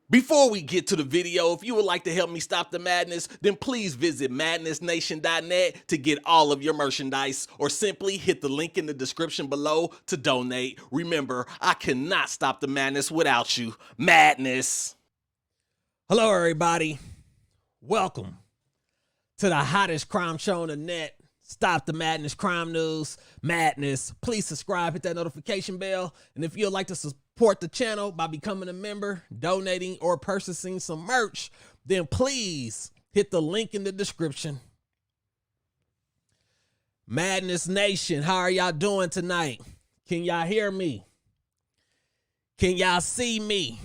Before we get to the video, if you would like to help me stop the madness, then please visit madnessnation.net to get all of your merchandise, or simply hit the link in the description below to donate. Remember, I cannot stop the madness without you. Madness. Hello, everybody. Welcome to the hottest crime show on the net. Stop the Madness Crime News. Madness. Please subscribe, hit that notification bell. And if you'd like to support the channel by becoming a member, donating, or purchasing some merch, then please hit the link in the description. Madness Nation, how are y'all doing tonight? Can y'all hear me? Can y'all see me?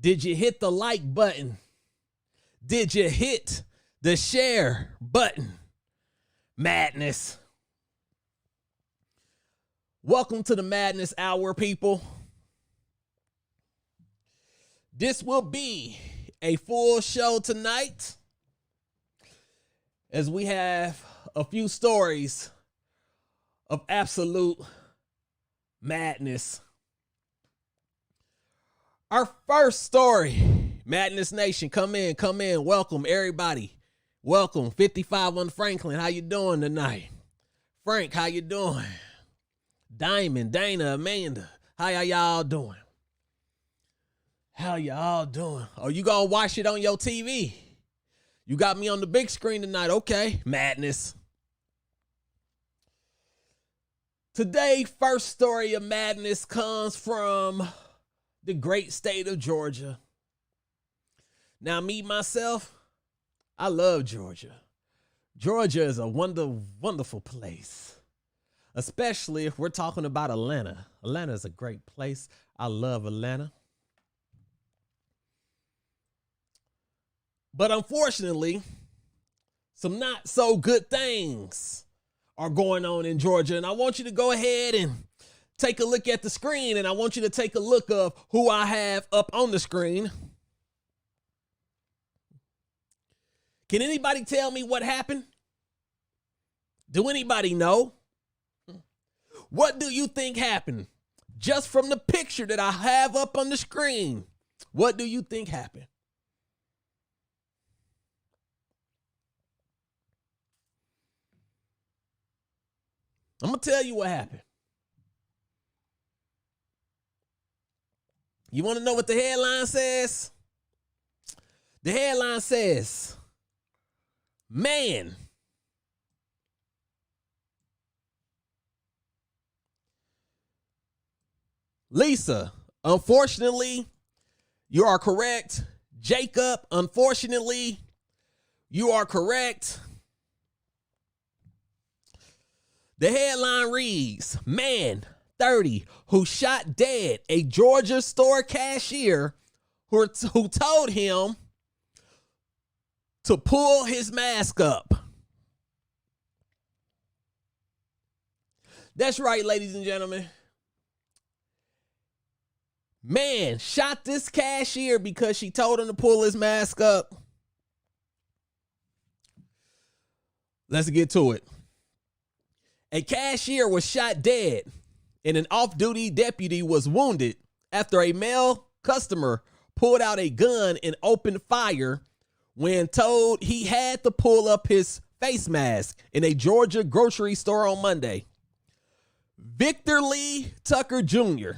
Did you hit the like button? Did you hit the share button? Madness. Welcome to the Madness Hour, people. This will be a full show tonight, as we have a few stories of absolute madness. Our first story, Madness Nation, come in, welcome everybody. Welcome, 55 on Franklin. How you doing tonight? Frank, how you doing? Diamond, Dana, Amanda, how y'all doing? How y'all doing? Oh, you gonna watch it on your TV? You got me on the big screen tonight. Okay, madness. Today, first story of madness comes from the great state of Georgia. Now, me, myself, I love Georgia. Georgia is a wonderful place, especially if we're talking about Atlanta. Atlanta is a great place. I love Atlanta. But unfortunately, some not so good things are going on in Georgia. And I want you to go ahead and take a look at the screen. And I want you to take a look of who I have up on the screen. Can anybody tell me what happened? Do anybody know? What do you think happened? Just from the picture that I have up on the screen, what do you think happened? I'm going to tell you what happened. You want to know what the headline says? The headline says, man, Lisa, unfortunately, you are correct. Jacob, unfortunately, you are correct. The headline reads, man, 30, who shot dead a Georgia store cashier who told him to pull his mask up. That's right, ladies and gentlemen. Man shot this cashier because she told him to pull his mask up. Let's get to it. A cashier was shot dead, and an off-duty deputy was wounded after a male customer pulled out a gun and opened fire when told he had to pull up his face mask in a Georgia grocery store on Monday. Victor Lee Tucker Jr.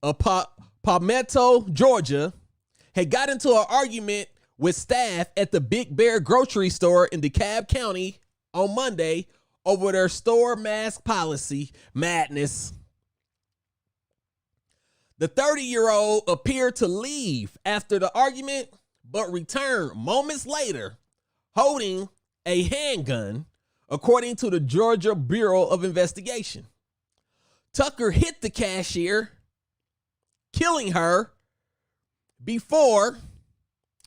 of Palmetto, Georgia, had got into an argument with staff at the Big Bear grocery store in DeKalb County on Monday over their store mask policy. Madness. The 30-year-old appeared to leave after the argument, but returned moments later holding a handgun, according to the Georgia Bureau of Investigation. Tucker hit the cashier, killing her, before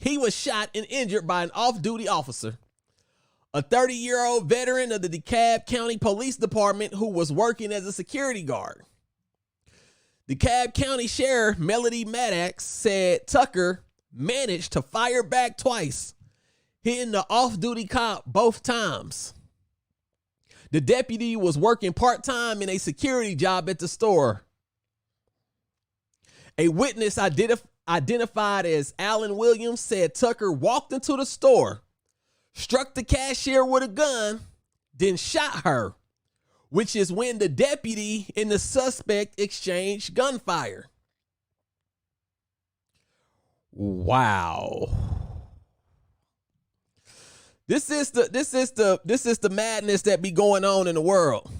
he was shot and injured by an off-duty officer. A 30-year-old veteran of the DeKalb County Police Department who was working as a security guard. DeKalb County Sheriff Melody Maddox said Tucker managed to fire back twice, hitting the off-duty cop both times. The deputy was working part-time in a security job at the store. A witness identified as Alan Williams said Tucker walked into the store, struck the cashier with a gun, then shot her, which is when the deputy and the suspect exchanged gunfire. Wow. This is the madness that be going on in the world.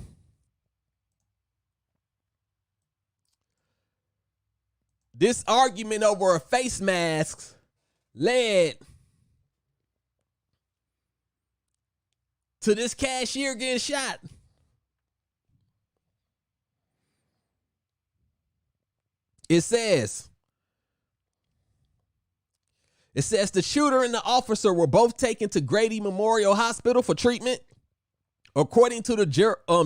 This argument over a face mask led to this cashier getting shot. It says the shooter and the officer were both taken to Grady Memorial Hospital for treatment. According to the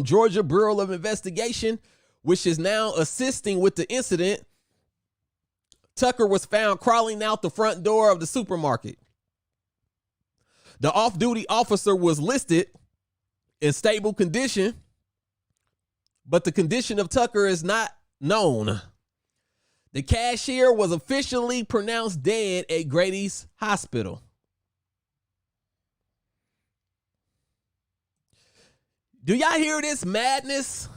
Georgia Bureau of Investigation, which is now assisting with the incident, Tucker was found crawling out the front door of the supermarket. The off-duty officer was listed in stable condition, but the condition of Tucker is not known. The cashier was officially pronounced dead at Grady's hospital. Do y'all hear this madness?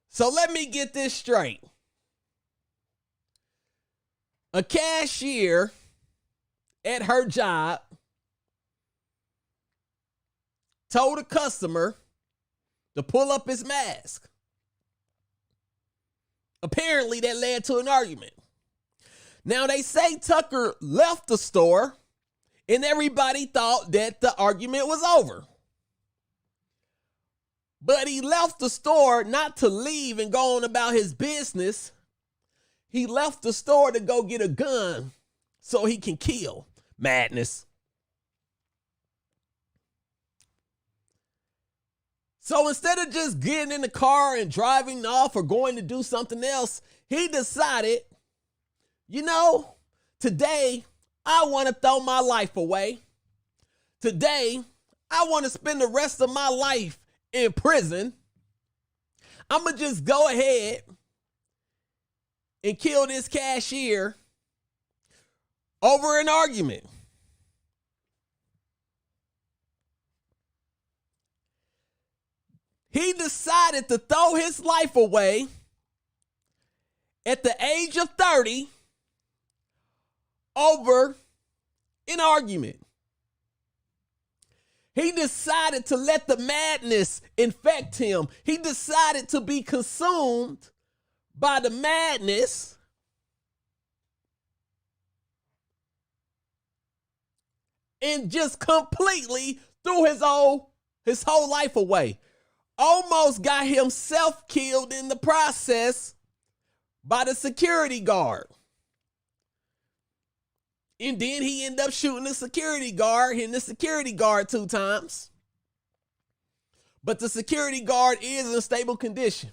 So let me get this straight. A cashier at her job told a customer to pull up his mask. Apparently, that led to an argument. Now, they say Tucker left the store and everybody thought that the argument was over. But he left the store not to leave and go on about his business. He left the store to go get a gun so he can kill. Madness. So instead of just getting in the car and driving off or going to do something else, he decided, today I want to throw my life away. Today, I want to spend the rest of my life in prison. I'm going to just go ahead and kill this cashier over an argument. He decided to throw his life away at the age of 30 over an argument. He decided to let the madness infect him. He decided to be consumed by the madness and just completely threw his whole life away. Almost got himself killed in the process by the security guard. And then he ended up shooting the security guard, hitting the security guard 2 times. But the security guard is in stable condition.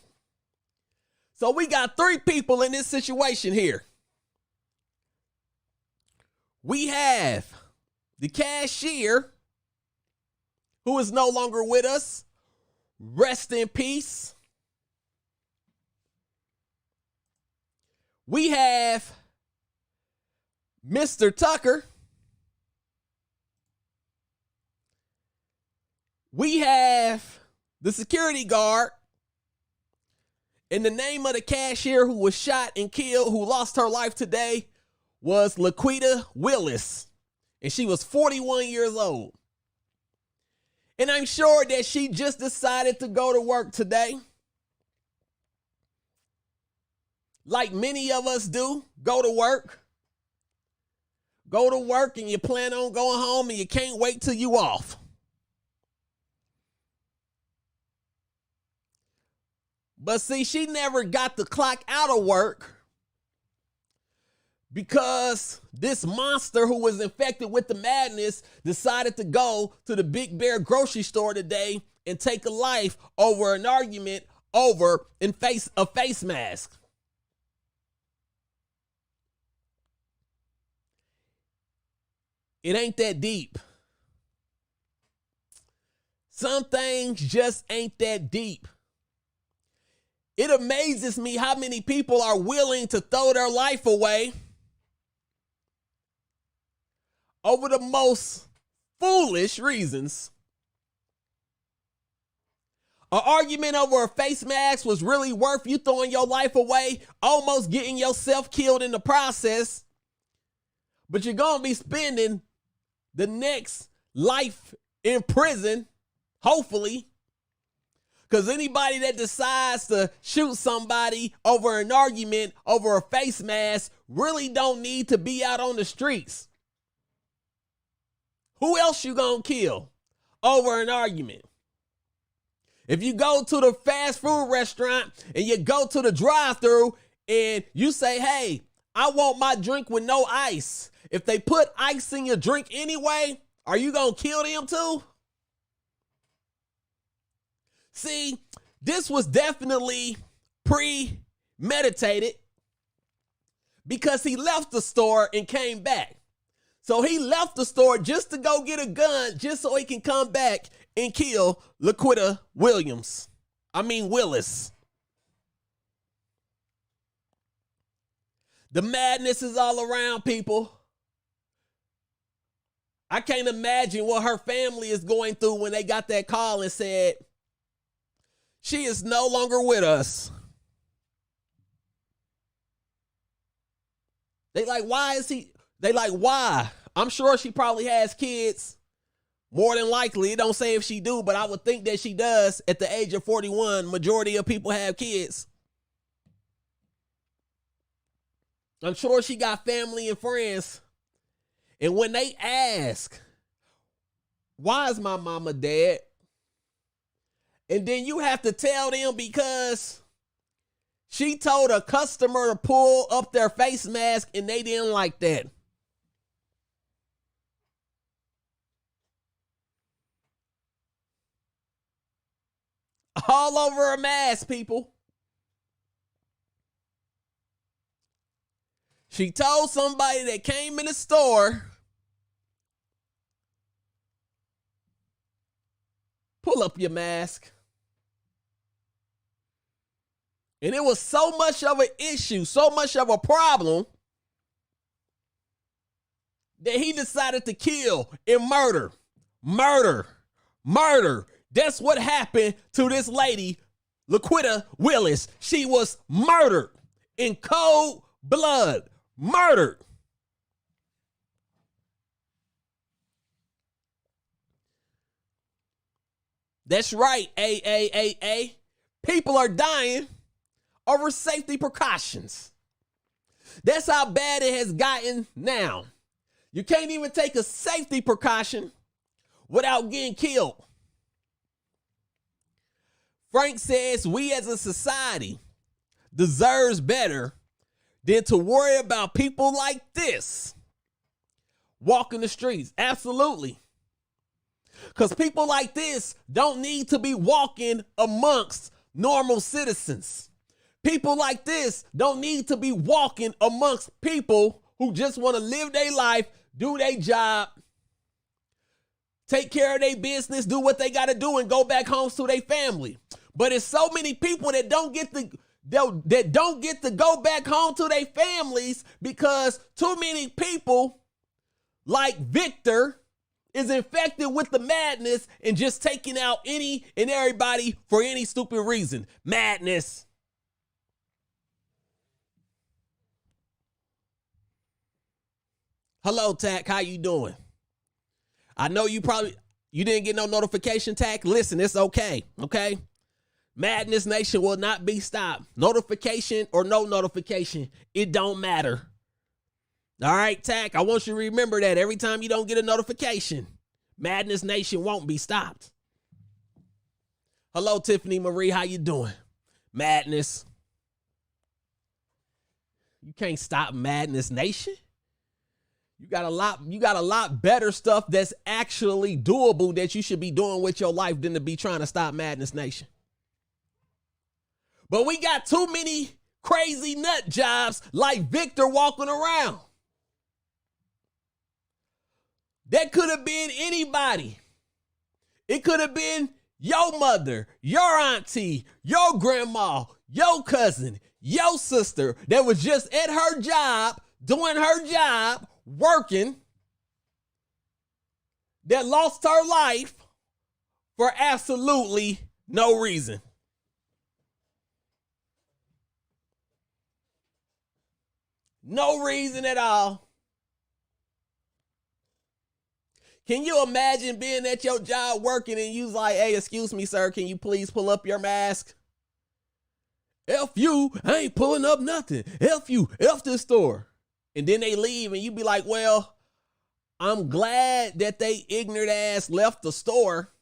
So we got 3 people in this situation here. We have the cashier, who is no longer with us. Rest in peace. We have Mr. Tucker. We have the security guard. And the name of the cashier who was shot and killed, who lost her life today, was Laquitta Willis. And she was 41 years old. And I'm sure that she just decided to go to work today. Like many of us do, go to work. Go to work and you plan on going home and you can't wait till you off. But see, she never got the clock out of work because this monster who was infected with the madness decided to go to the Big Bear grocery store today and take a life over an argument over a face mask. It ain't that deep. Some things just ain't that deep. It amazes me how many people are willing to throw their life away over the most foolish reasons. An argument over a face mask was really worth you throwing your life away, almost getting yourself killed in the process. But you're going to be spending the next life in prison, hopefully. Because anybody that decides to shoot somebody over an argument over a face mask really don't need to be out on the streets. Who else you gonna kill over an argument? If you go to the fast food restaurant and you go to the drive-thru and you say, hey, I want my drink with no ice. If they put ice in your drink anyway, are you gonna kill them too? See, this was definitely premeditated because he left the store and came back. So he left the store just to go get a gun just so he can come back and kill Laquitta Willis. The madness is all around, people. I can't imagine what her family is going through when they got that call and said, she is no longer with us. They like, why is he? They like, why? I'm sure she probably has kids. More than likely. It don't say if she do, but I would think that she does. At the age of 41, majority of people have kids. I'm sure she got family and friends. And when they ask, why is my mama dead? And then you have to tell them because she told a customer to pull up their face mask and they didn't like that. All over a mask, people. She told somebody that came in the store, pull up your mask. And it was so much of an issue, so much of a problem, that he decided to kill and murder. Murder. That's what happened to this lady, Laquitta Willis. She was murdered in cold blood. Murdered. That's right, AAAA. People are dying over safety precautions. That's how bad it has gotten now. You can't even take a safety precaution without getting killed. Frank says we as a society deserves better than to worry about people like this walking the streets. Absolutely. Because people like this don't need to be walking amongst normal citizens. People like this don't need to be walking amongst people who just want to live their life, do their job, take care of their business, do what they got to do, and go back home to their family. But it's so many people that don't get to go back home to their families because too many people like Victor is infected with the madness and just taking out any and everybody for any stupid reason. Madness. Hello, Tack. How you doing? I know you didn't get no notification, Tack. Listen, it's okay. Okay. Madness Nation will not be stopped. Notification or no notification, it don't matter. All right, Tack, I want you to remember that every time you don't get a notification, Madness Nation won't be stopped. Hello, Tiffany Marie, how you doing? Madness. You can't stop Madness Nation. You got a lot better stuff that's actually doable that you should be doing with your life than to be trying to stop Madness Nation. But we got too many crazy nut jobs like Victor walking around. That could have been anybody. It could have been your mother, your auntie, your grandma, your cousin, your sister that was just at her job, doing her job, working, that lost her life for absolutely no reason. No reason at all. Can you imagine being at your job working and you's like, hey, excuse me, sir, can you please pull up your mask? F you, I ain't pulling up nothing. F you, F this store. And then they leave and you be like, well, I'm glad that they ignorant ass left the store.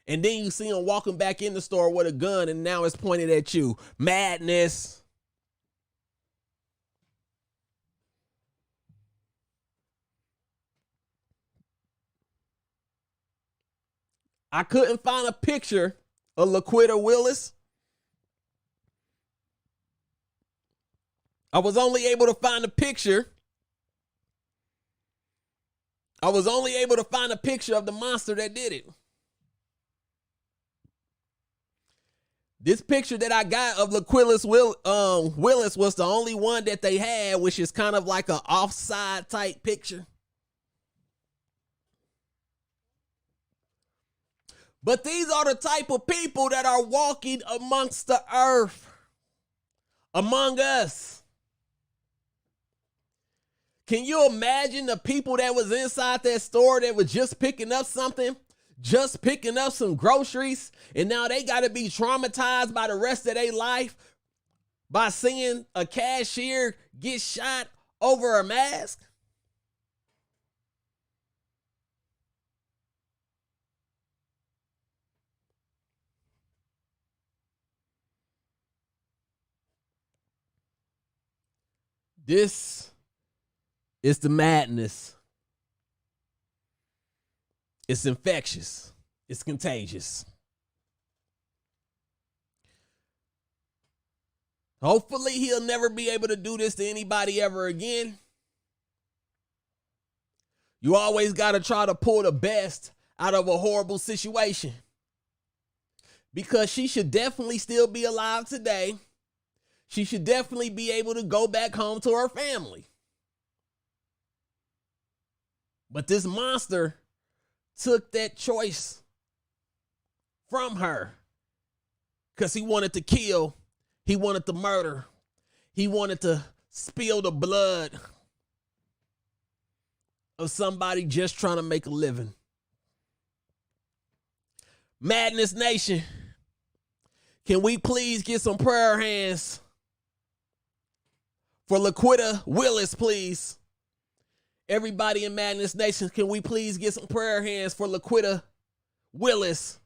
And then you see them walking back in the store with a gun and now it's pointed at you. Madness. I couldn't find a picture of Laquitta Willis. I was only able to find a picture. I was only able to find a picture of the monster that did it. This picture that I got of Laquitta Willis was the only one that they had, which is kind of like an offside type picture. But these are the type of people that are walking amongst the earth, among us. Can you imagine the people that was inside that store that was just picking up something, just picking up some groceries, and now they got to be traumatized by the rest of their life by seeing a cashier get shot over a mask? This is the madness. It's infectious. It's contagious. Hopefully he'll never be able to do this to anybody ever again. You always got to try to pull the best out of a horrible situation. Because she should definitely still be alive today. She should definitely be able to go back home to her family. But this monster took that choice from her because he wanted to kill, he wanted to murder, he wanted to spill the blood of somebody just trying to make a living. Madness Nation, can we please get some prayer hands for Laquitta Willis, please? Everybody in Madness Nation, can we please get some prayer hands for Laquitta Willis,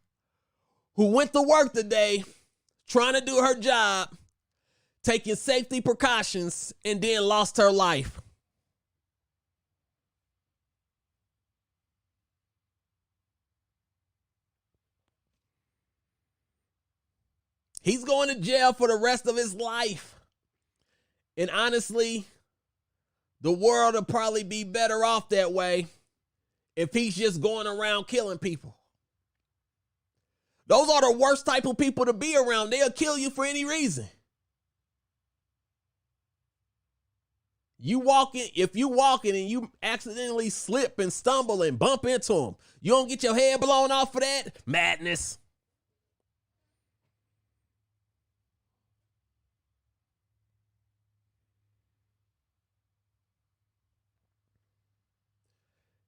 who went to work today trying to do her job, taking safety precautions, and then lost her life. He's going to jail for the rest of his life. And honestly, the world will probably be better off that way if he's just going around killing people. Those are the worst type of people to be around. They'll kill you for any reason. If you walking and you accidentally slip and stumble and bump into them, you don't get your head blown off for that? Madness.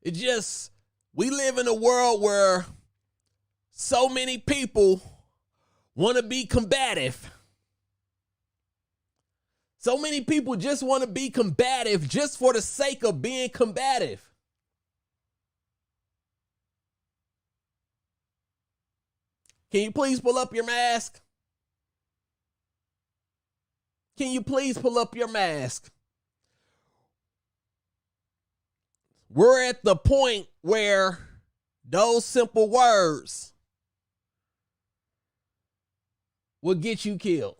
We live in a world where so many people want to be combative. So many people just want to be combative just for the sake of being combative. Can you please pull up your mask? Can you please pull up your mask? We're at the point where those simple words will get you killed.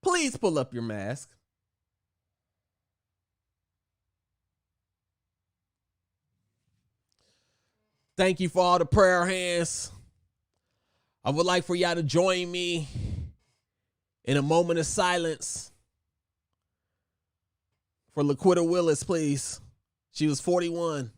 Please pull up your mask. Thank you for all the prayer hands. I would like for y'all to join me in a moment of silence for Laquitta Willis, please. She was 41.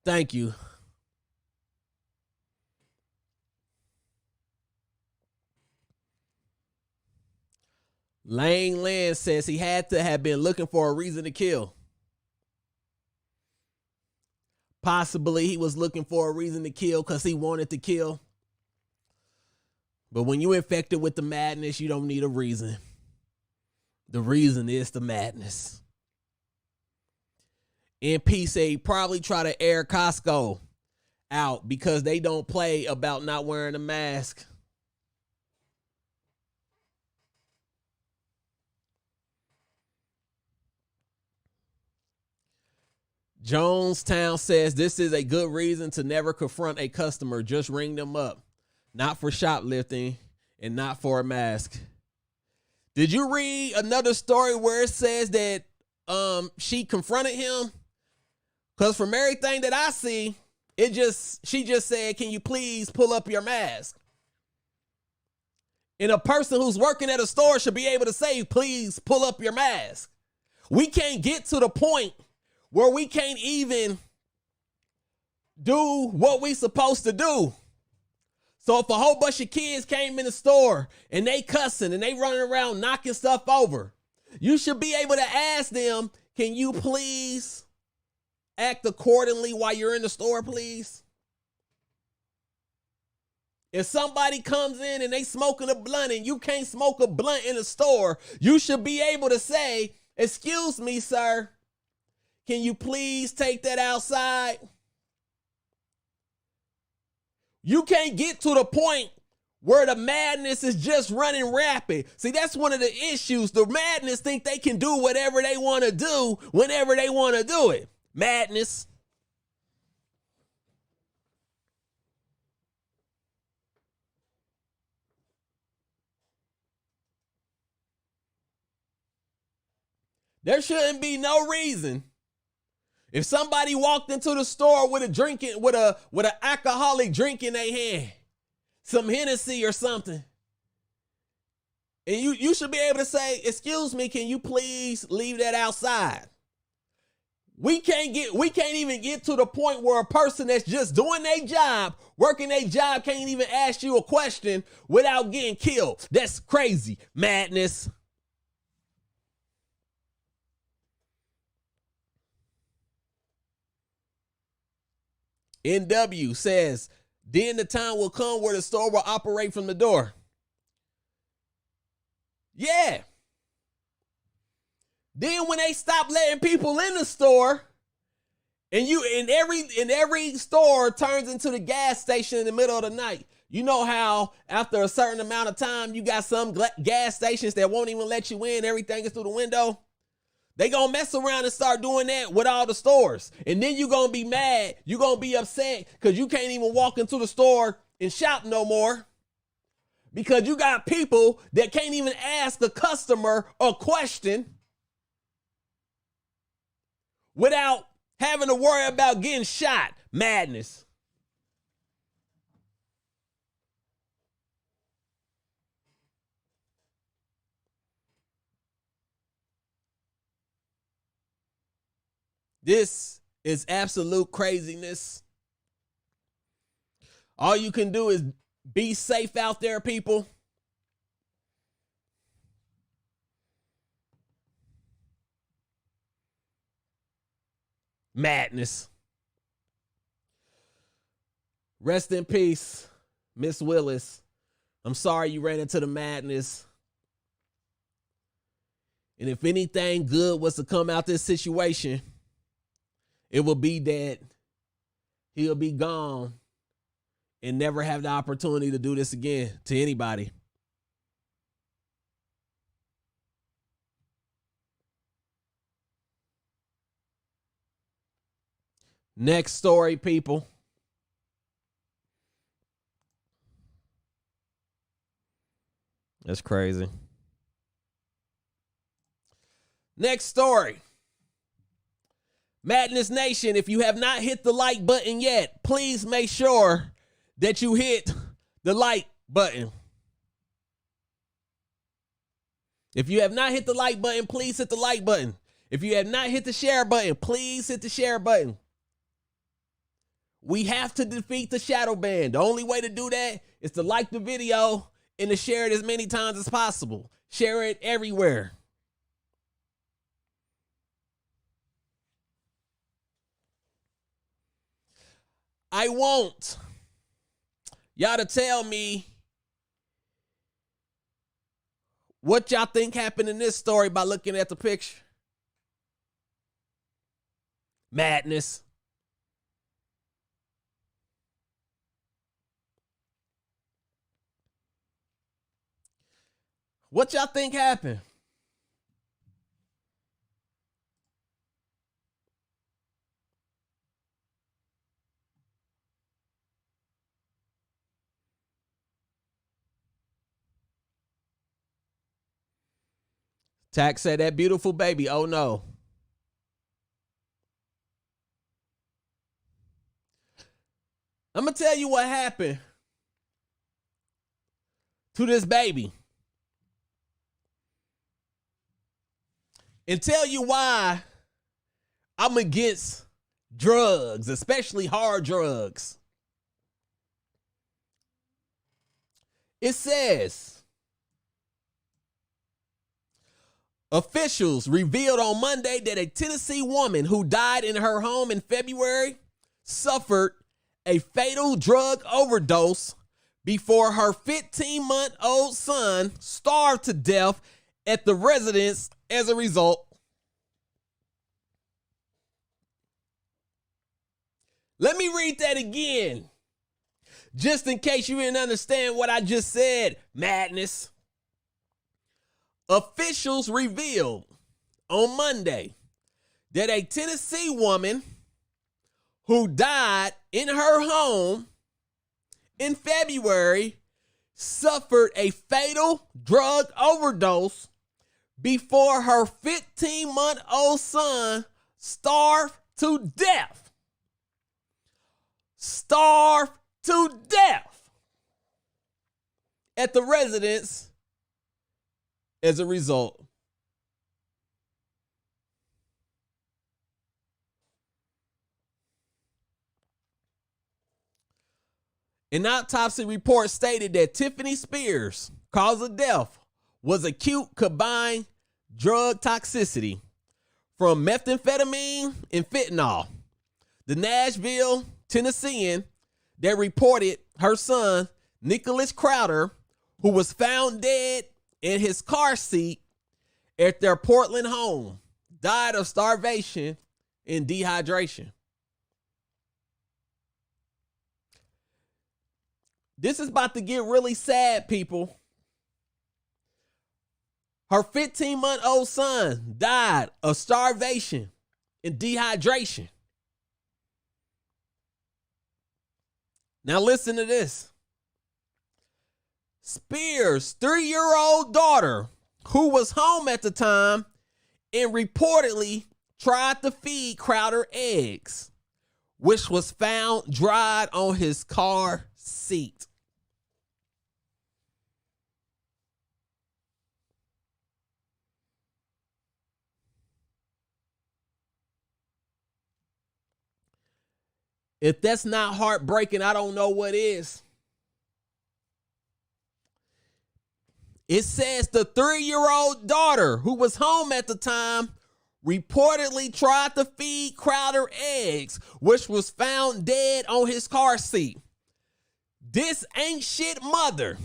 Thank you. Lane Land says he had to have been looking for a reason to kill. Possibly he was looking for a reason to kill because he wanted to kill. But when you're infected with the madness, you don't need a reason. The reason is the madness. MP say he probably try to air Costco out because they don't play about not wearing a mask. Jonestown says this is a good reason to never confront a customer. Just ring them up. Not for shoplifting and not for a mask. Did you read another story where it says that she confronted him? Because from everything that I see, she just said, can you please pull up your mask? And a person who's working at a store should be able to say, please pull up your mask. We can't get to the point where we can't even do what we supposed to do. So if a whole bunch of kids came in the store and they cussing and they running around knocking stuff over, you should be able to ask them, can you please act accordingly while you're in the store, please? If somebody comes in and they smoking a blunt and you can't smoke a blunt in a store, you should be able to say, excuse me, sir, can you please take that outside? You can't get to the point where the madness is just running rapid. See, that's one of the issues. The madness think they can do whatever they want to do whenever they want to do it. Madness. There shouldn't be no reason. If somebody walked into the store with an alcoholic drink in their hand, some Hennessy or something, and you should be able to say, excuse me, can you please leave that outside? We can't even get to the point where a person that's just doing their job, working their job, can't even ask you a question without getting killed. That's crazy. Madness. NW says, then the time will come where the store will operate from the door. Yeah. Then when they stop letting people in the store, and every store turns into the gas station in the middle of the night. You know how after a certain amount of time, you got some gas stations that won't even let you in. Everything is through the window. They gonna mess around and start doing that with all the stores. And then you gonna be mad. You gonna be upset because you can't even walk into the store and shop no more. Because you got people that can't even ask a customer a question without having to worry about getting shot. Madness. This is absolute craziness. All you can do is be safe out there, people. Madness. Rest in peace, Miss Willis. I'm sorry you ran into the madness. And if anything good was to come out this situation, it will be that he'll be gone and never have the opportunity to do this again to anybody. Next story, people. That's crazy. Next story. Madness Nation, if you have not hit the like button yet, please make sure that you hit the like button. If you have not hit the like button, please hit the like button. If you have not hit the share button, please hit the share button. We have to defeat the shadow ban. The only way to do that is to like the video and to share it as many times as possible. Share it everywhere. I want y'all to tell me what y'all think happened in this story by looking at the picture. Madness. What y'all think happened? Tack said that beautiful baby. Oh no. I'm going to tell you what happened to this baby. And tell you why I'm against drugs, especially hard drugs. It says, officials revealed on Monday that a Tennessee woman who died in her home in February suffered a fatal drug overdose before her 15-month-old son starved to death at the residence as a result. Let me read that again, just in case you didn't understand what I just said. Madness. Officials revealed on Monday that a Tennessee woman who died in her home in February suffered a fatal drug overdose before her 15-month-old son starved to death. Starved to death at the residence as a result. An autopsy report stated that Tiffany Spears' cause of death was acute combined drug toxicity from methamphetamine and fentanyl. The Nashville Tennessean that reported her son, Nicholas Crowder, who was found dead in his car seat at their Portland home, died of starvation and dehydration. This is about to get really sad, people. Her 15-month-old son died of starvation and dehydration. Now listen to this. Spears' 3-year-old daughter, who was home at the time and reportedly tried to feed Crowder eggs, which was found dried on his car seat. If that's not heartbreaking, I don't know what is. It says the 3-year-old daughter, who was home at the time, reportedly tried to feed Crowder eggs, which was found dead on his car seat. This ain't shit mother.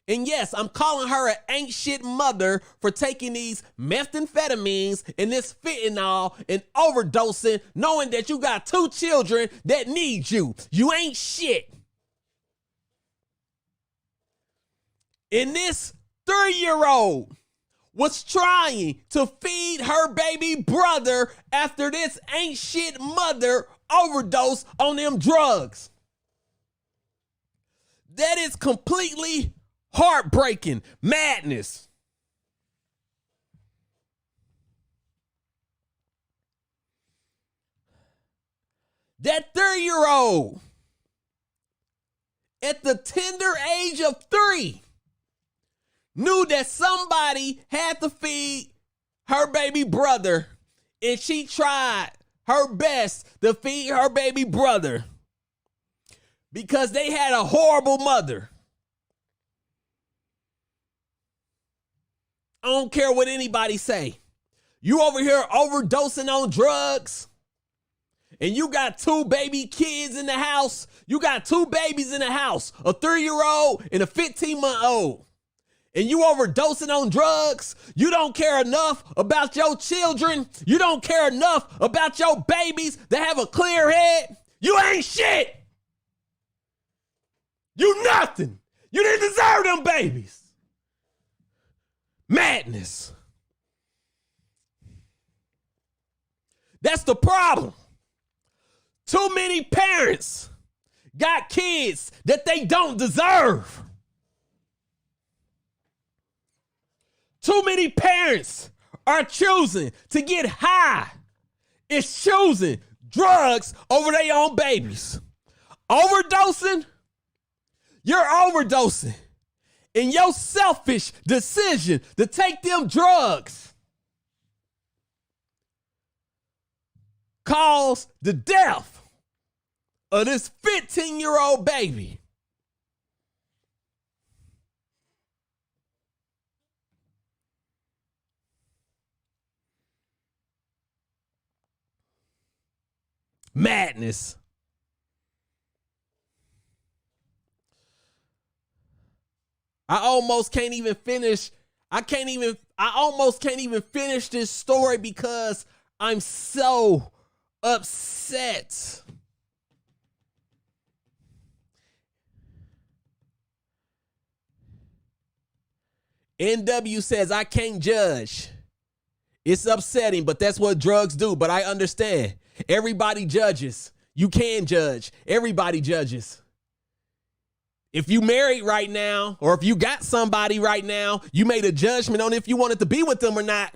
And yes, I'm calling her an ain't shit mother for taking these methamphetamines and this fentanyl and overdosing, knowing that you got 2 children that need you. You ain't shit. And this 3-year-old was trying to feed her baby brother after this ain't shit mother overdosed on them drugs. That is completely heartbreaking madness. That 3-year-old at the tender age of 3 knew that somebody had to feed her baby brother, and she tried her best to feed her baby brother because they had a horrible mother. I don't care what anybody say. You over here overdosing on drugs, and you got 2 baby kids in the house. You got 2 babies in the house, a 3-year-old and a 15-month-old. And you overdosing on drugs. You don't care enough about your children. You don't care enough about your babies that have a clear head. You ain't shit. You nothing. You didn't deserve them babies. Madness. That's the problem. Too many parents got kids that they don't deserve. Too many parents are choosing to get high. It's choosing drugs over their own babies. Overdosing, you're overdosing. And your selfish decision to take them drugs caused the death of this 15-year-old baby. Madness. I almost can't even finish this story because I'm so upset. NW says, I can't judge. It's upsetting, but that's what drugs do. But I understand. Everybody judges. You can judge. Everybody judges. If you married right now, or if you got somebody right now, you made a judgment on if you wanted to be with them or not.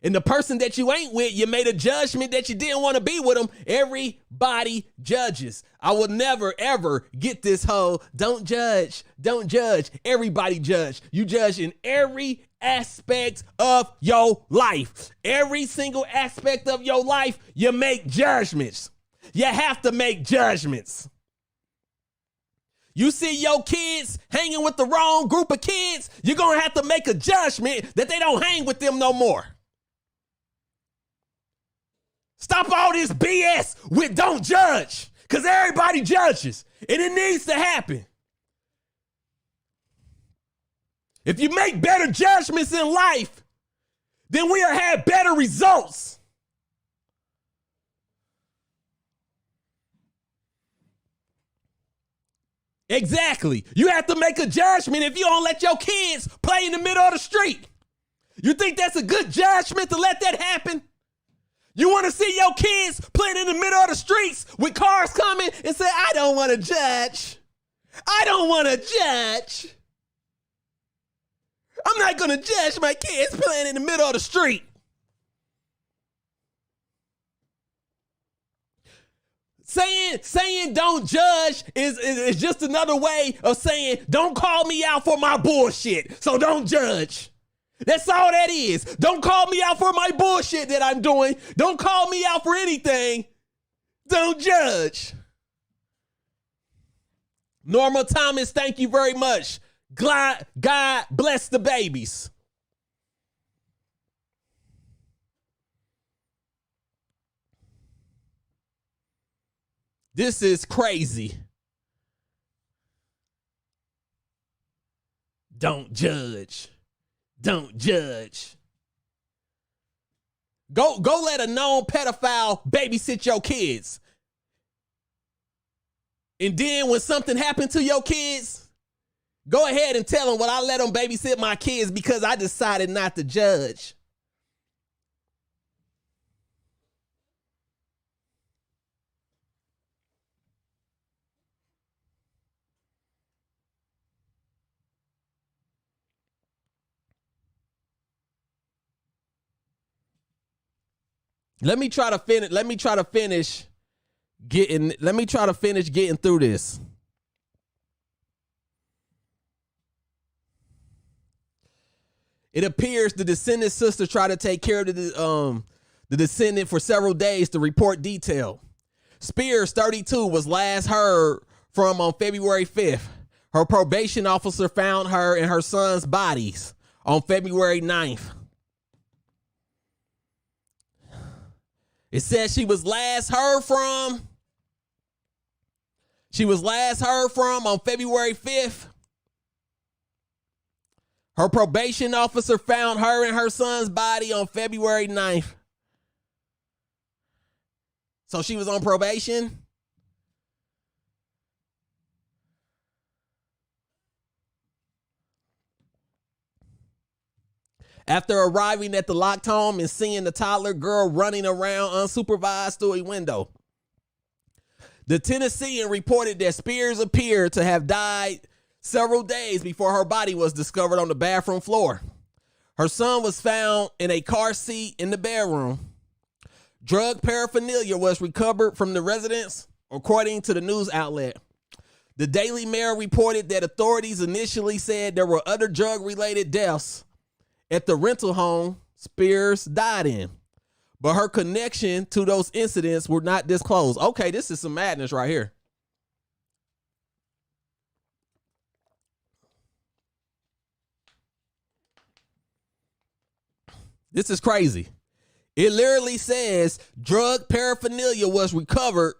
And the person that you ain't with, you made a judgment that you didn't want to be with them. Everybody judges. I will never, ever get this whole don't judge, don't judge. Everybody judge. You judge in every aspect of your life. Every single aspect of your life, you make judgments. You have to make judgments. You see your kids hanging with the wrong group of kids, you're going to have to make a judgment that they don't hang with them no more. Stop all this BS with don't judge, because everybody judges, and it needs to happen. If you make better judgments in life, then we'll have better results. Exactly. You have to make a judgment if you don't let your kids play in the middle of the street. You think that's a good judgment to let that happen? You want to see your kids playing in the middle of the streets with cars coming and say, I don't want to judge. I don't want to judge. I'm not going to judge my kids playing in the middle of the street. Saying don't judge is just another way of saying don't call me out for my bullshit, so don't judge. That's all that is. Don't call me out for my bullshit that I'm doing. Don't call me out for anything. Don't judge. Norma Thomas, thank you very much. God bless the babies. This is crazy. Don't judge. Don't judge. Go let a known pedophile babysit your kids. And then when something happened to your kids, Go ahead and tell him, well, I let him babysit my kids because I decided not to judge. Let me try to finish getting through this. It appears the descendant's sister tried to take care of the descendant for several days to report detail. Spears, 32, was last heard from on February 5th. Her probation officer found her and her son's bodies on February 9th. It says she was last heard from on February 5th. Her probation officer found her and her son's body on February 9th. So she was on probation. After arriving at the locked home and seeing the toddler girl running around unsupervised through a window, the Tennessean reported that Spears appeared to have died several days before her body was discovered on the bathroom floor. Her son was found in a car seat in the bedroom. Drug paraphernalia was recovered from the residence, according to the news outlet. The Daily Mail reported that authorities initially said there were other drug-related deaths at the rental home Spears died in, but her connection to those incidents were not disclosed. Okay, this is some madness right here. This is crazy. It literally says drug paraphernalia was recovered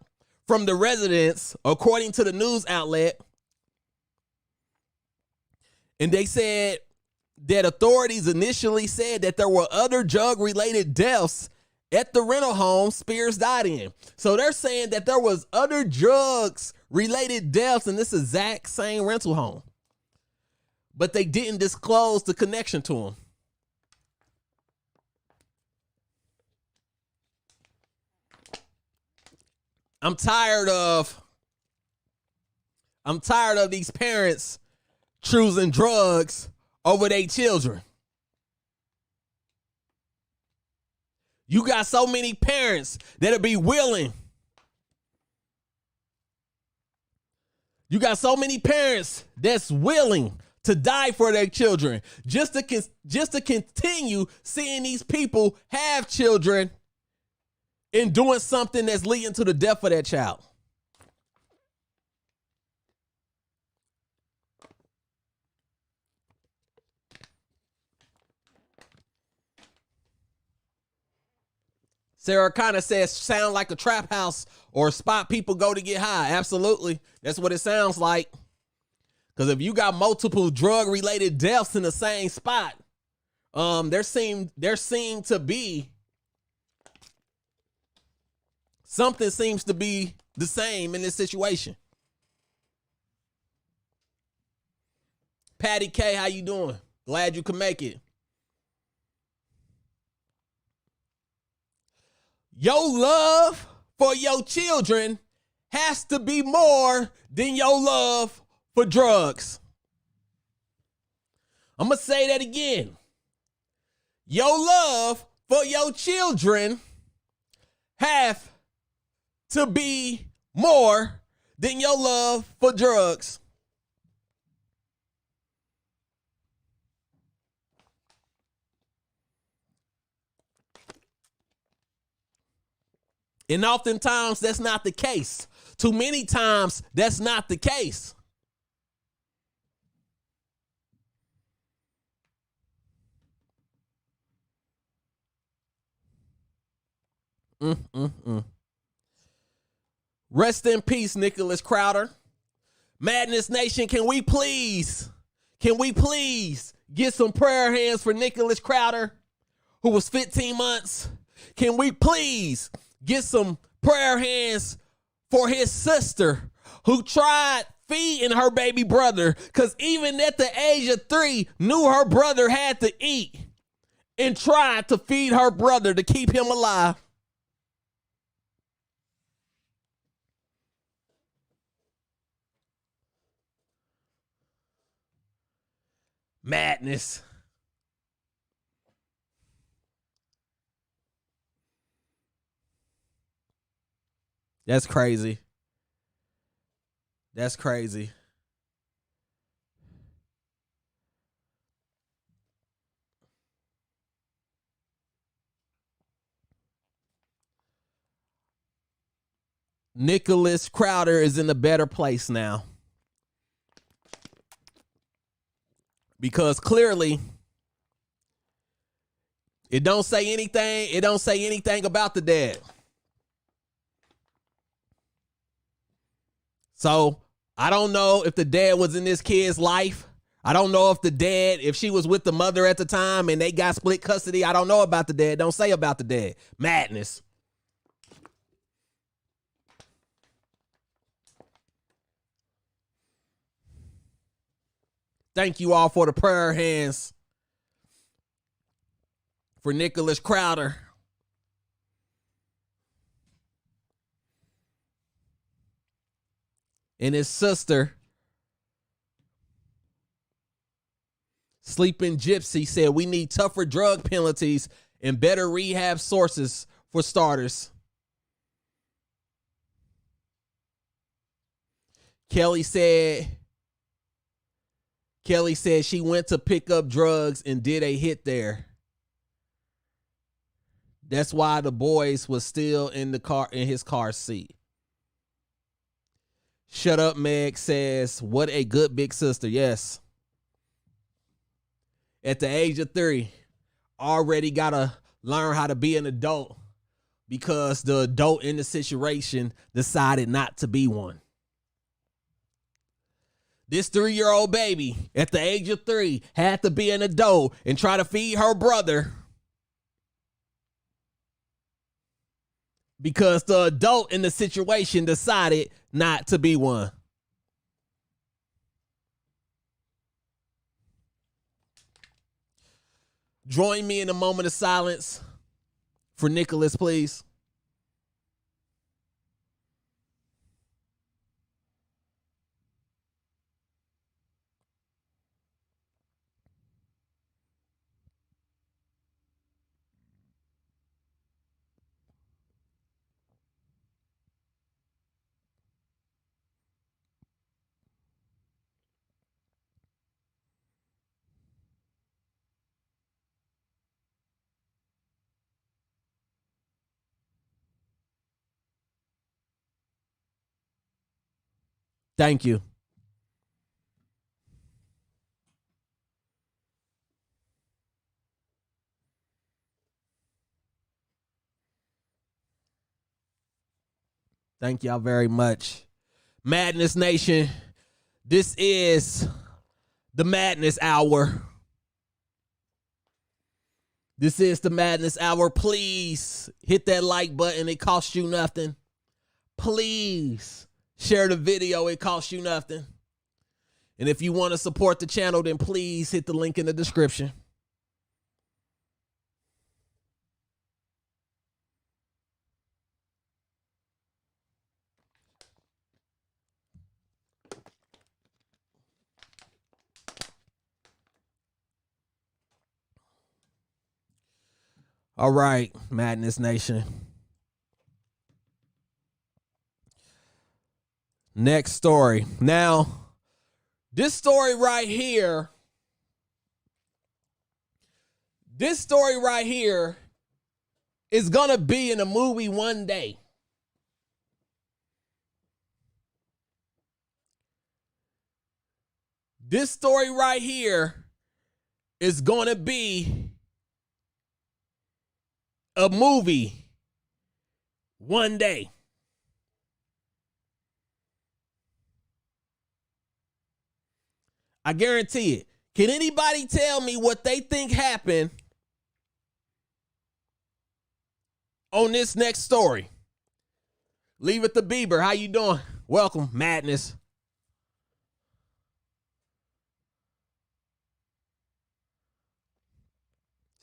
from the residence, according to the news outlet. And they said that authorities initially said that there were other drug-related deaths at the rental home Spears died in. So they're saying that there was other drugs-related deaths in this exact same rental home. But they didn't disclose the connection to them. I'm tired of these parents choosing drugs over their children. You got so many parents that'll be willing. You got so many parents that's willing to die for their children just to continue seeing these people have children and doing something that's leading to the death of that child. Sarah Connor says, sound like a trap house or a spot people go to get high. Absolutely. That's what it sounds like. Because if you got multiple drug-related deaths in the same spot, there seem to be something seems to be the same in this situation. Patty K, how you doing? Glad you could make it. Your love for your children has to be more than your love for drugs. I'm going to say that again. Your love for your children have to be more than your love for drugs. And oftentimes that's not the case. Too many times that's not the case. Rest in peace, Nicholas Crowder. Madness Nation, can we please get some prayer hands for Nicholas Crowder, who was 15 months? Can we please get some prayer hands for his sister, who tried feeding her baby brother, because even at the age of 3, knew her brother had to eat and tried to feed her brother to keep him alive. Madness. That's crazy. That's crazy. Nicholas Crowder is in a better place now. Because clearly it don't say anything. It don't say anything about the dad. So I don't know if the dad was in this kid's life. I don't know if the dad, if she was with the mother at the time and they got split custody. I don't know about the dad. Don't say about the dad. Madness. Thank you all for the prayer hands for Nicholas Crowder. And his sister, Sleeping Gypsy, said we need tougher drug penalties and better rehab sources for starters. Kelly said she went to pick up drugs and did a hit there. That's why the boys was still in his car seat. Shut Up Meg says, what a good big sister. Yes. At the age of 3, already got to learn how to be an adult because the adult in the situation decided not to be one. This 3-year-old baby at the age of 3 had to be an adult and try to feed her brother because the adult in the situation decided not to be one. Join me in a moment of silence for Nicholas, please. Thank you. Thank y'all very much. Madness Nation, this is the Madness Hour. This is the Madness Hour. Please hit that like button. It costs you nothing. Please share the video. It costs you nothing. And if you want to support the channel, then please hit the link in the description. All right, Madness Nation. Next story. Now, this story right here is going to be in a movie one day. This story right here is going to be a movie one day. I guarantee it. Can anybody tell me what they think happened on this next story? Leave it to Bieber. How you doing? Welcome, Madness.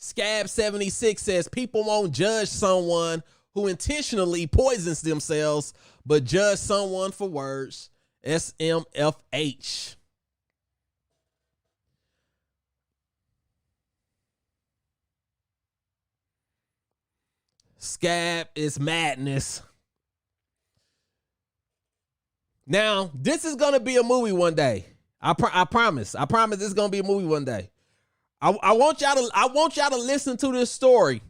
Scab76 says people won't judge someone who intentionally poisons themselves, but judge someone for words. SMFH. Scab is madness. Now, this is going to be a movie one day. I promise. I promise this is going to be a movie one day. I want y'all to listen to this story.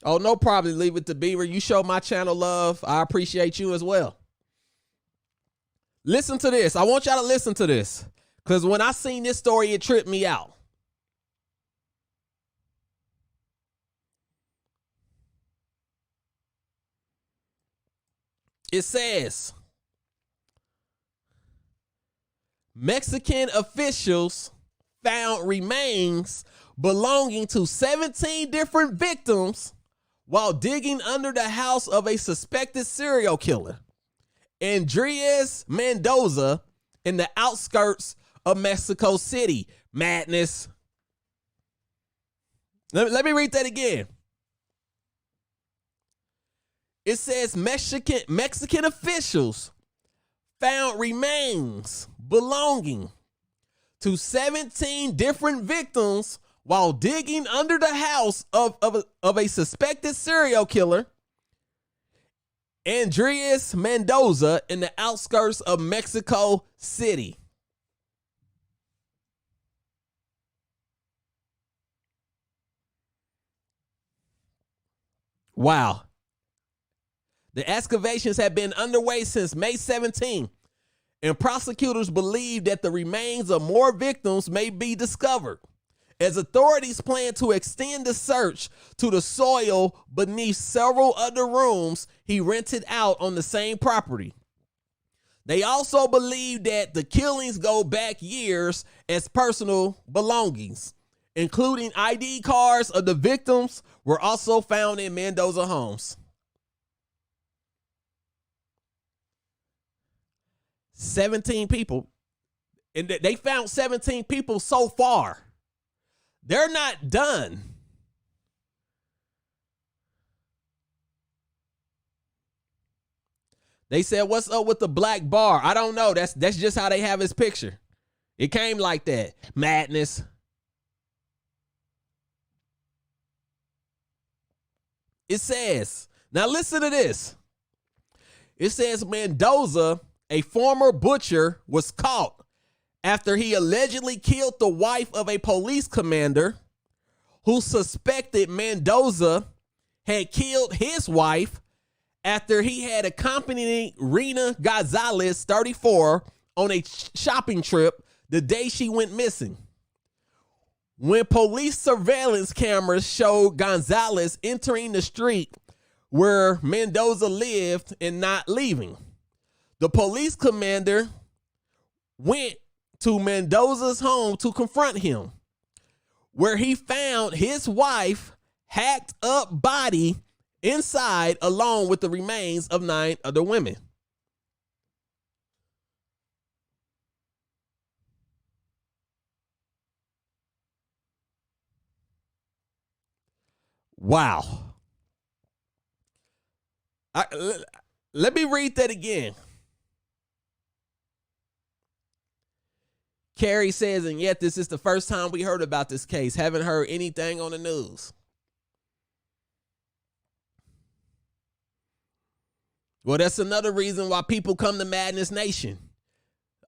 Oh, no problem. Leave it to Beaver. You show my channel love. I appreciate you as well. Listen to this. I want y'all to listen to this. Because when I seen this story, it tripped me out. It says, Mexican officials found remains belonging to 17 different victims while digging under the house of a suspected serial killer, Andres Mendoza, in the outskirts of Mexico City. Madness. Let me read that again. It says Mexican officials found remains belonging to 17 different victims while digging under the house of a suspected serial killer, Andres Mendoza, in the outskirts of Mexico City. Wow. The excavations have been underway since May 17, and prosecutors believe that the remains of more victims may be discovered, as authorities plan to extend the search to the soil beneath several other rooms he rented out on the same property. They also believe that the killings go back years, as personal belongings, including ID cards of the victims, were also found in Mendoza homes. 17 people, and they found 17 people so far. They're not done. They said, "What's up with the black bar?" I don't know. That's just how they have his picture. It came like that. Madness. It says, now listen to this. It says Mendoza, a former butcher, was caught after he allegedly killed the wife of a police commander who suspected Mendoza had killed his wife after he had accompanied Rena Gonzalez, 34, on a shopping trip the day she went missing. When police surveillance cameras showed Gonzalez entering the street where Mendoza lived and not leaving, the police commander went to Mendoza's home to confront him, where he found his wife hacked up body inside, along with the remains of 9 other women. Wow. Let me read that again. Carrie says, and yet this is the first time we heard about this case. Haven't heard anything on the news. Well, that's another reason why people come to Madness Nation.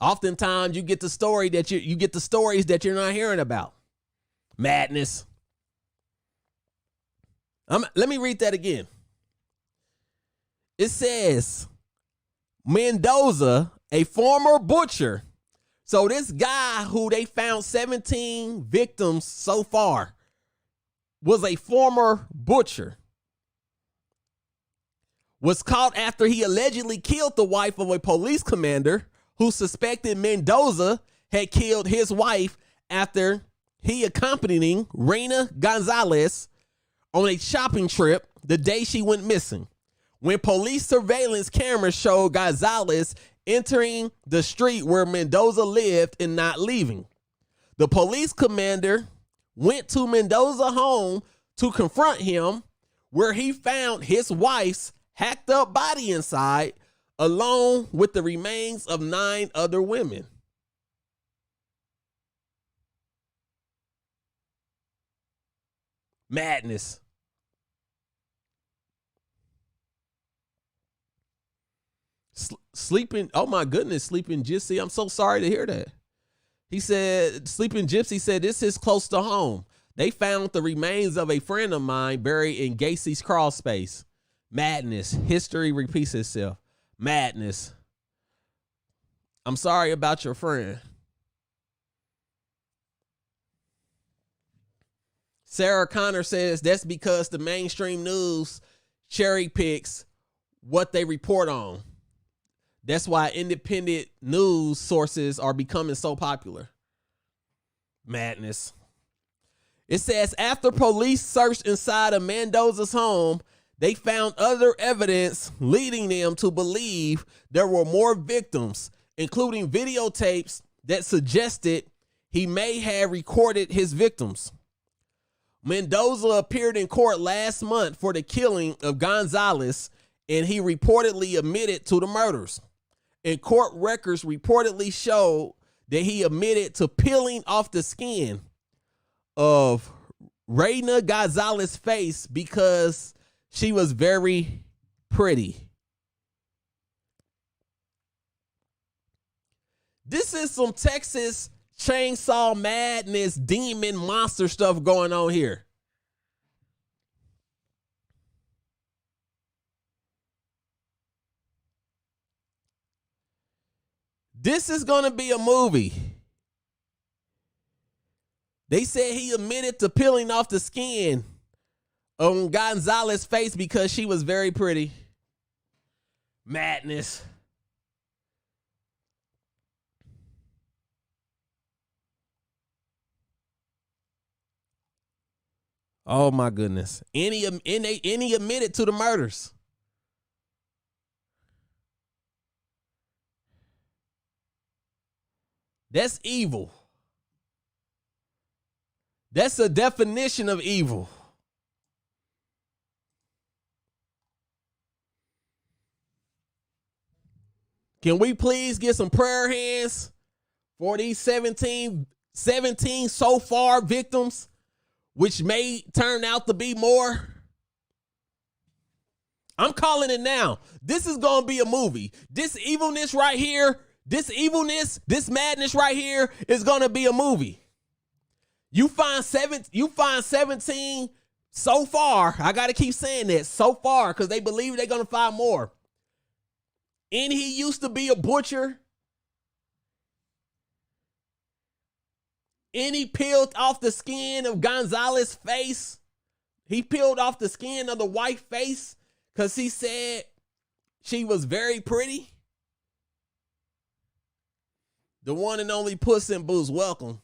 Oftentimes you get the story that you get the stories that you're not hearing about. Madness. Let me read that again. It says Mendoza, a former butcher. So this guy who they found 17 victims so far was a former butcher. Was caught after he allegedly killed the wife of a police commander who suspected Mendoza had killed his wife after he accompanied Rena Gonzalez on a shopping trip the day she went missing. When police surveillance cameras showed Gonzalez entering the street where Mendoza lived and not leaving. The police commander went to Mendoza's home to confront him, where he found his wife's hacked up body inside, along with the remains of 9 other women. Madness. Sleeping, oh my goodness, Sleeping Gypsy. I'm so sorry to hear that. He said, Sleeping Gypsy said, this is close to home. They found the remains of a friend of mine buried in Gacy's crawl space. Madness. History repeats itself. Madness. I'm sorry about your friend. Sarah Connor says that's because the mainstream news cherry picks what they report on. That's why independent news sources are becoming so popular. Madness. It says after police searched inside of Mendoza's home, they found other evidence leading them to believe there were more victims, including videotapes that suggested he may have recorded his victims. Mendoza appeared in court last month for the killing of Gonzalez, and he reportedly admitted to the murders. And court records reportedly showed that he admitted to peeling off the skin of Reina Gonzalez's face because she was very pretty. This is some Texas Chainsaw Madness demon monster stuff going on here. This is going to be a movie. They said he admitted to peeling off the skin on Gonzalez's face because she was very pretty. Madness. Oh my goodness. And he admitted to the murders. That's evil. That's a definition of evil. Can we please get some prayer hands for these 17 so far victims, which may turn out to be more? I'm calling it now. This is going to be a movie. This evilness right here, this madness right here is going to be a movie. You find 17 so far. I got to keep saying that so far because they believe they're going to find more. And he used to be a butcher. And he peeled off the skin of Gonzalez's face. He peeled off the skin of the white face because he said she was very pretty. The one and only Puss in Boots, welcome.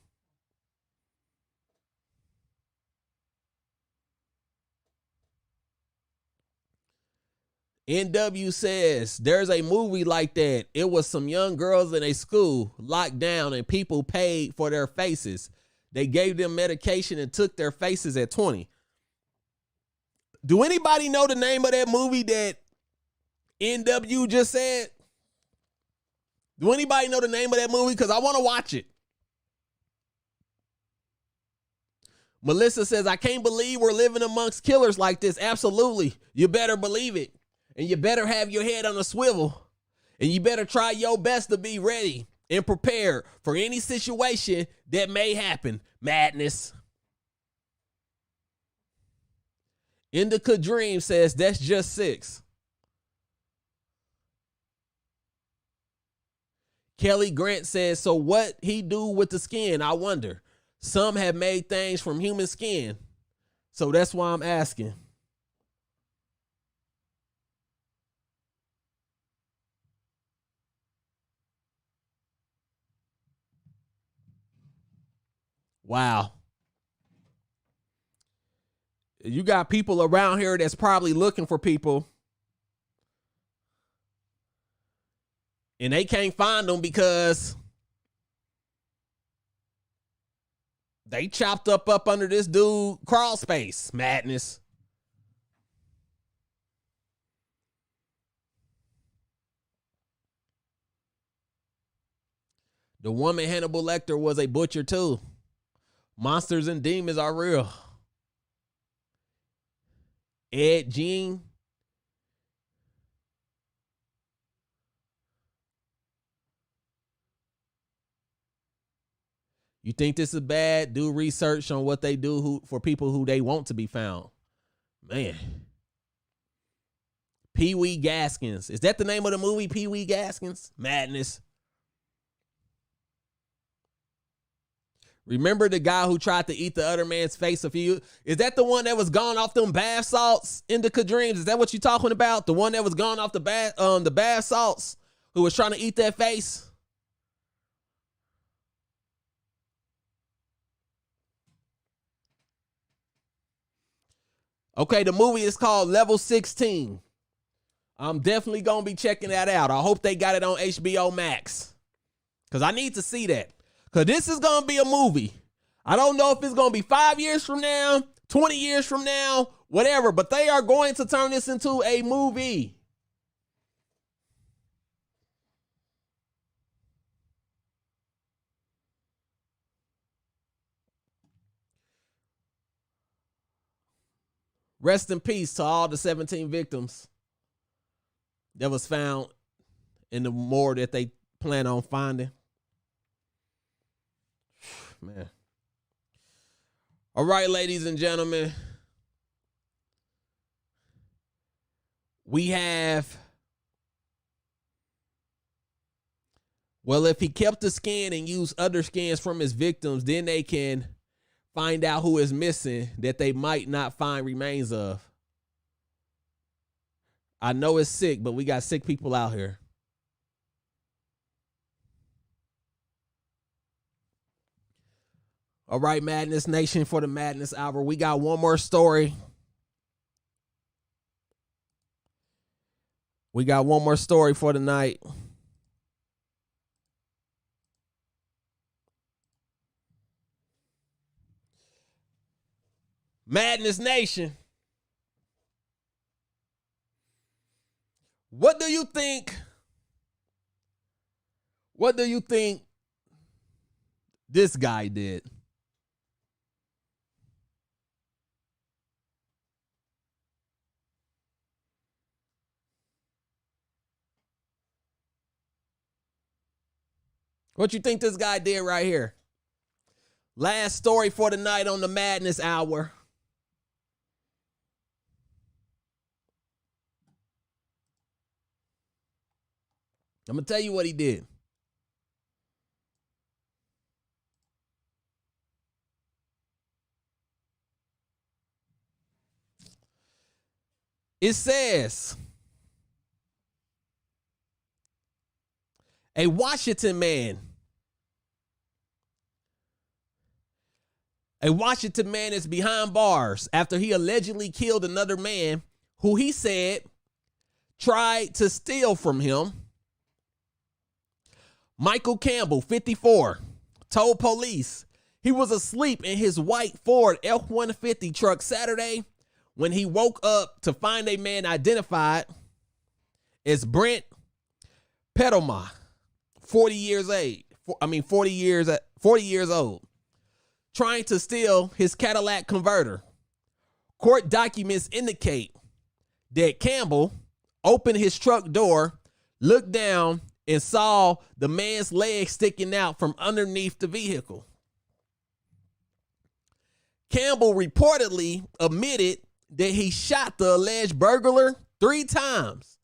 NW says there's a movie like that. It was some young girls in a school locked down and people paid for their faces. They gave them medication and took their faces at 20. Do anybody know the name of that movie that NW just said? Do anybody know the name of that movie? Because I want to watch it. Melissa says, I can't believe we're living amongst killers like this. Absolutely. You better believe it. And you better have your head on a swivel. And you better try your best to be ready and prepared for any situation that may happen. Madness. Indica Dream says, that's just 6. Kelly Grant says, so what he do with the skin? I wonder. Some have made things from human skin. So that's why I'm asking. Wow. You got people around here that's probably looking for people And they can't find him because they chopped up under this dude crawl space. Madness. The woman Hannibal Lecter was a butcher too. Monsters and demons are real. Ed Gein. You think this is bad? Do research on what they do for people who they want to be found. Man. Pee Wee Gaskins. Is that the name of the movie, Pee Wee Gaskins? Madness. Remember the guy who tried to eat the other man's face a few? Is that the one that was gone off them bath salts, Indica Dreams? Is that what you're talking about? The one that was gone off the bath salts, who was trying to eat that face? Okay, the movie is called Level 16. I'm definitely going to be checking that out. I hope they got it on HBO Max, because I need to see that. Because this is going to be a movie. I don't know if it's going to be 5 years from now, 20 years from now, whatever, but they are going to turn this into a movie. Rest in peace to all the 17 victims that was found in the morgue that they plan on finding. Man. All right, ladies and gentlemen. We have, well, if he kept the skin and used other skins from his victims, then they can find out who is missing that they might not find remains of. I know it's sick, but we got sick people out here. All right, Madness Nation, for the Madness Hour, we got one more story. We got one more story for the night. Madness Nation, what do you think? What do you think this guy did? What you think this guy did right here? Last story for the night on the Madness Hour. I'm going to tell you what he did. It says, a Washington man is behind bars after he allegedly killed another man who he said tried to steal from him. Michael Campbell, 54, told police he was asleep in his white Ford F-150 truck Saturday when he woke up to find a man identified as Brent Petalma, 40 years old, trying to steal his Cadillac converter. Court documents indicate that Campbell opened his truck door, looked down, and saw the man's leg sticking out from underneath the vehicle. Campbell reportedly admitted that he shot the alleged burglar 3 times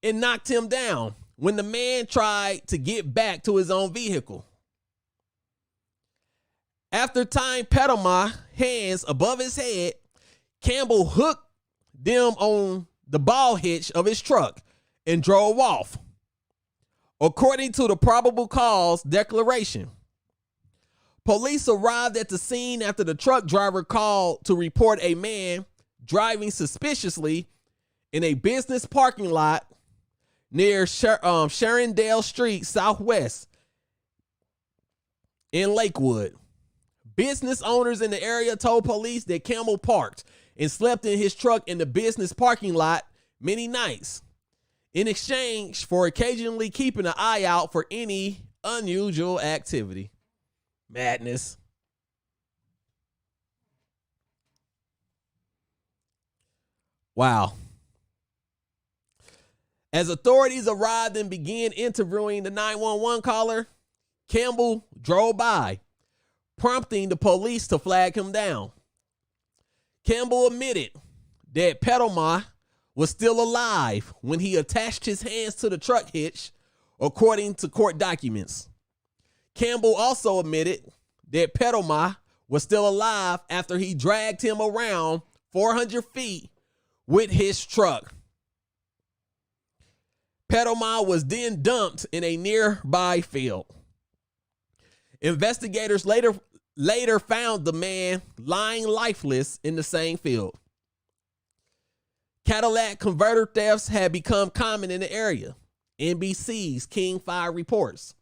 and knocked him down when the man tried to get back to his own vehicle. After tying Petalma's hands above his head, Campbell hooked them on the ball hitch of his truck and drove off. According to the probable cause declaration, police arrived at the scene after the truck driver called to report a man driving suspiciously in a business parking lot near Sherindale Street Southwest in Lakewood. Business owners in the area told police that Campbell parked and slept in his truck in the business parking lot many nights, in exchange for occasionally keeping an eye out for any unusual activity. Madness. Wow. As authorities arrived and began interviewing the 911 caller, Campbell drove by, prompting the police to flag him down. Campbell admitted that Petalma was still alive when he attached his hands to the truck hitch, according to court documents. Campbell also admitted that Petalma was still alive after he dragged him around 400 feet with his truck. Petalma was then dumped in a nearby field. Investigators later found the man lying lifeless in the same field. Cadillac converter thefts had become common in the area, NBC's King 5 reports.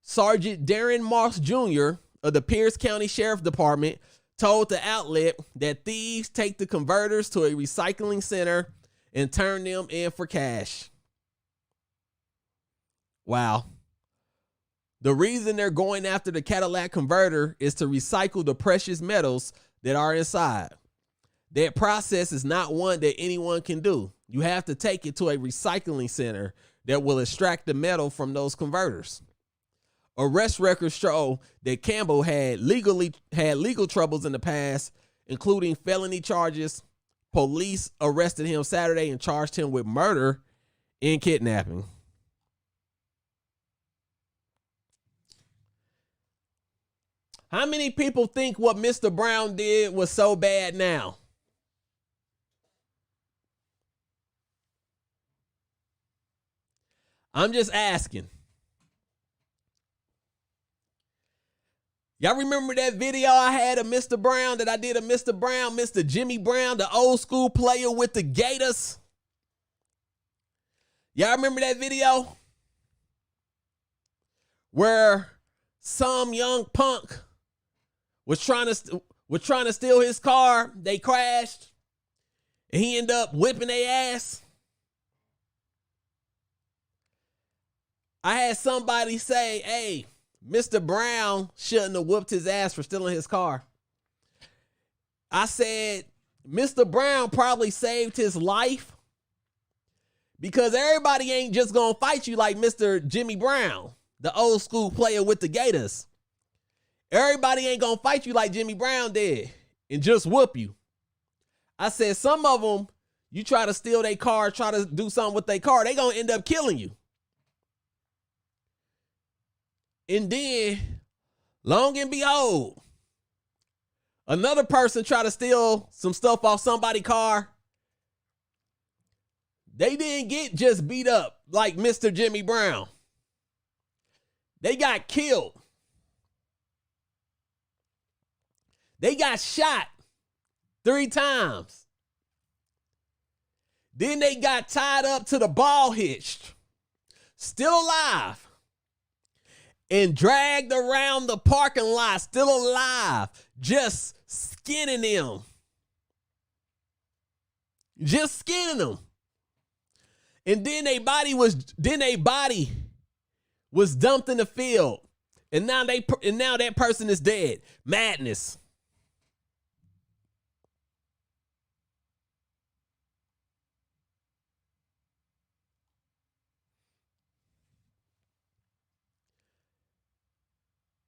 Sergeant Darren Moss Jr. of the Pierce County Sheriff Department told the outlet that thieves take the converters to a recycling center and turn them in for cash. Wow. The reason they're going after the Cadillac converter is to recycle the precious metals that are inside. That process is not one that anyone can do. You have to take it to a recycling center that will extract the metal from those converters. Arrest records show that Campbell had legal troubles in the past, including felony charges. Police arrested him Saturday and charged him with murder and kidnapping. How many people think what Mr. Brown did was so bad now? I'm just asking. Y'all remember that video I had of Mr. Brown that I did of Mr. Brown, Mr. Jimmy Brown, the old school player with the Gators? Y'all remember that video? Where some young punk was trying to steal his car. They crashed, and he ended up whipping their ass. I had somebody say, hey, Mr. Brown shouldn't have whooped his ass for stealing his car. I said, Mr. Brown probably saved his life because everybody ain't just gonna fight you like Mr. Jimmy Brown, the old school player with the Gators. Everybody ain't gonna fight you like Jimmy Brown did and just whoop you. I said, some of them, you try to steal their car, try to do something with their car, they gonna end up killing you. And then, long and behold, another person try to steal some stuff off somebody's car. They didn't get just beat up like Mr. Jimmy Brown. They got killed. They got shot 3 times. Then they got tied up to the ball hitch, still alive, and dragged around the parking lot, still alive, just skinning them. Just skinning them. And then their body was dumped in the field. And now that person is dead. Madness.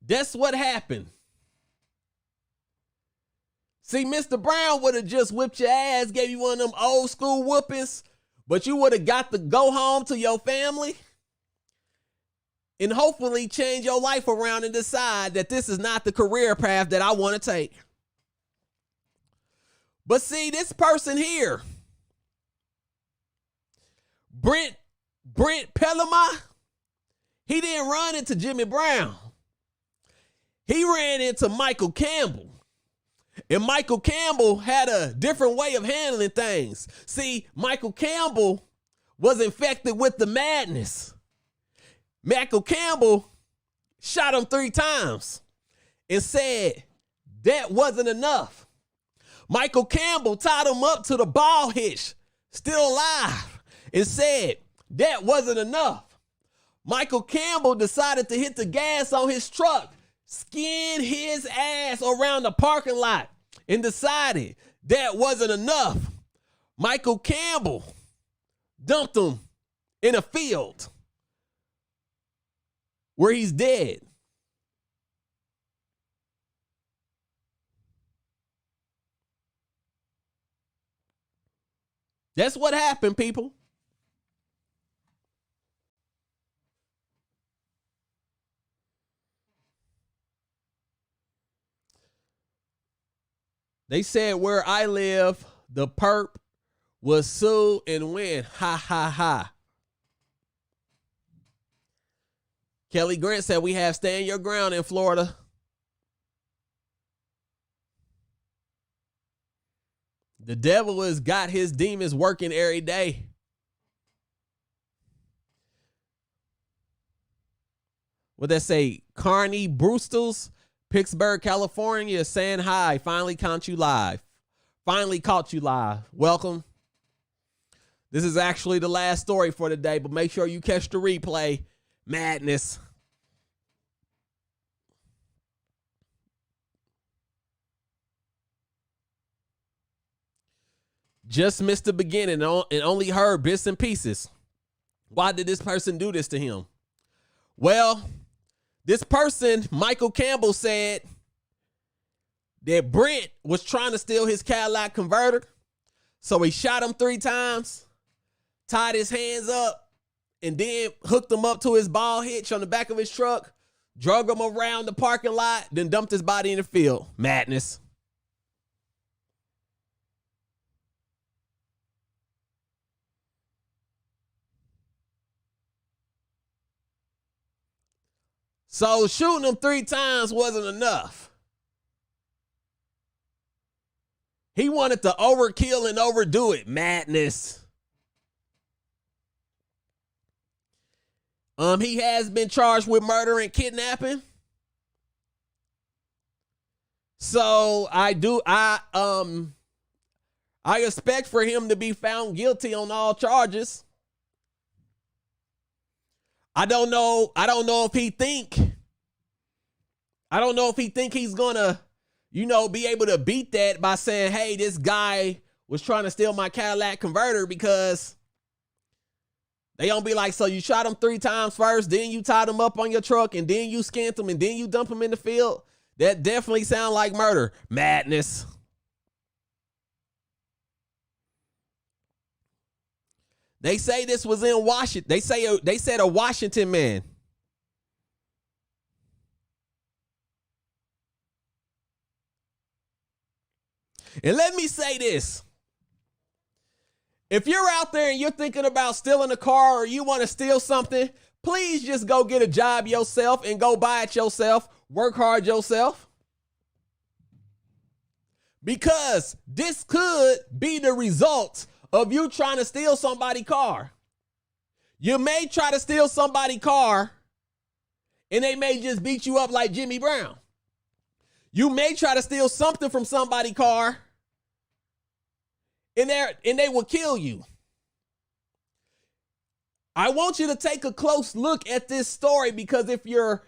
That's what happened. See, Mr. Brown would have just whipped your ass, gave you one of them old school whoopings, but you would have got to go home to your family and hopefully change your life around and decide that this is not the career path that I want to take. But see, this person here, Brent Petalma, he didn't run into Jimmy Brown. He ran into Michael Campbell. And Michael Campbell had a different way of handling things. See, Michael Campbell was infected with the madness. Michael Campbell shot him 3 times and said that wasn't enough. Michael Campbell tied him up to the ball hitch, still alive, and said that wasn't enough. Michael Campbell decided to hit the gas on his truck, skinned his ass around the parking lot, and decided that wasn't enough. Michael Campbell dumped him in a field where he's dead. That's what happened, people. They said where I live, the perp was sue and win. Ha, ha, ha. Kelly Grant said we have stand your ground in Florida. The devil has got his demons working every day. What they say? Carney Brewsters, Pittsburgh, California, is saying hi. Finally caught you live. Welcome. This is actually the last story for today, but make sure you catch the replay. Madness. Just missed the beginning and only heard bits and pieces. Why did this person do this to him? Well, this person, Michael Campbell, said that Brent was trying to steal his Cadillac converter. So he shot him 3 times, tied his hands up, and then hooked him up to his ball hitch on the back of his truck, drug him around the parking lot, then dumped his body in the field. Madness. So shooting him 3 times wasn't enough. He wanted to overkill and overdo it. Madness. He has been charged with murder and kidnapping. So I expect for him to be found guilty on all charges. I don't know if he think he's gonna, be able to beat that by saying, hey, this guy was trying to steal my Cadillac converter, because they gonna be like, so you shot him 3 times first, then you tied him up on your truck, and then you scanned him, and then you dump him in the field. That definitely sound like murder. Madness. They say this was in Washington. They said a Washington man. And let me say this. If you're out there and you're thinking about stealing a car, or you want to steal something, please just go get a job yourself and go buy it yourself. Work hard yourself. Because this could be the result of you trying to steal somebody's car. You may try to steal somebody's car and they may just beat you up like Jimmy Brown. You may try to steal something from somebody's car and they will kill you. I want you to take a close look at this story, because if you're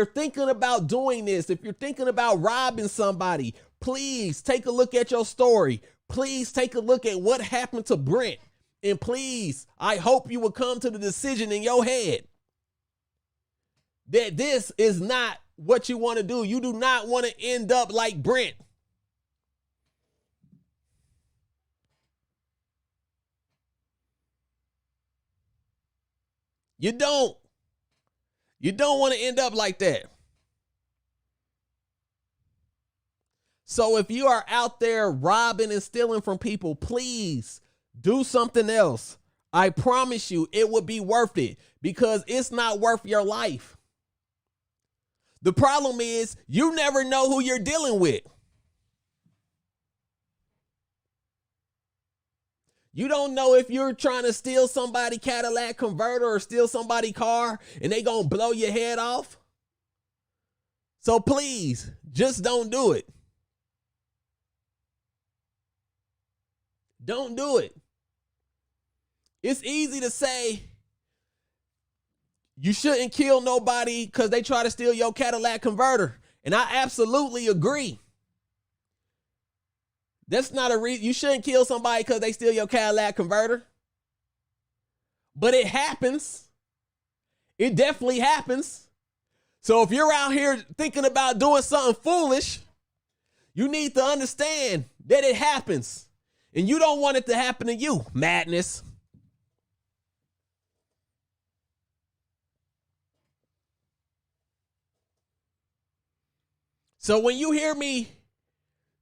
thinking about doing this, if you're thinking about robbing somebody, please take a look at your story. Please take a look at what happened to Brent. And please, I hope you will come to the decision in your head that this is not what you want to do. You do not want to end up like Brent. You don't want to end up like that. So if you are out there robbing and stealing from people, please do something else. I promise you it will be worth it, because it's not worth your life. The problem is you never know who you're dealing with. You don't know if you're trying to steal somebody Cadillac converter or steal somebody car and they gonna blow your head off. So please, just don't do it. Don't do it. It's easy to say you shouldn't kill nobody because they try to steal your Cadillac converter. And I absolutely agree. That's not a reason. You shouldn't kill somebody because they steal your Cadillac converter. But it happens. It definitely happens. So if you're out here thinking about doing something foolish, you need to understand that it happens. And you don't want it to happen to you. Madness. So when you hear me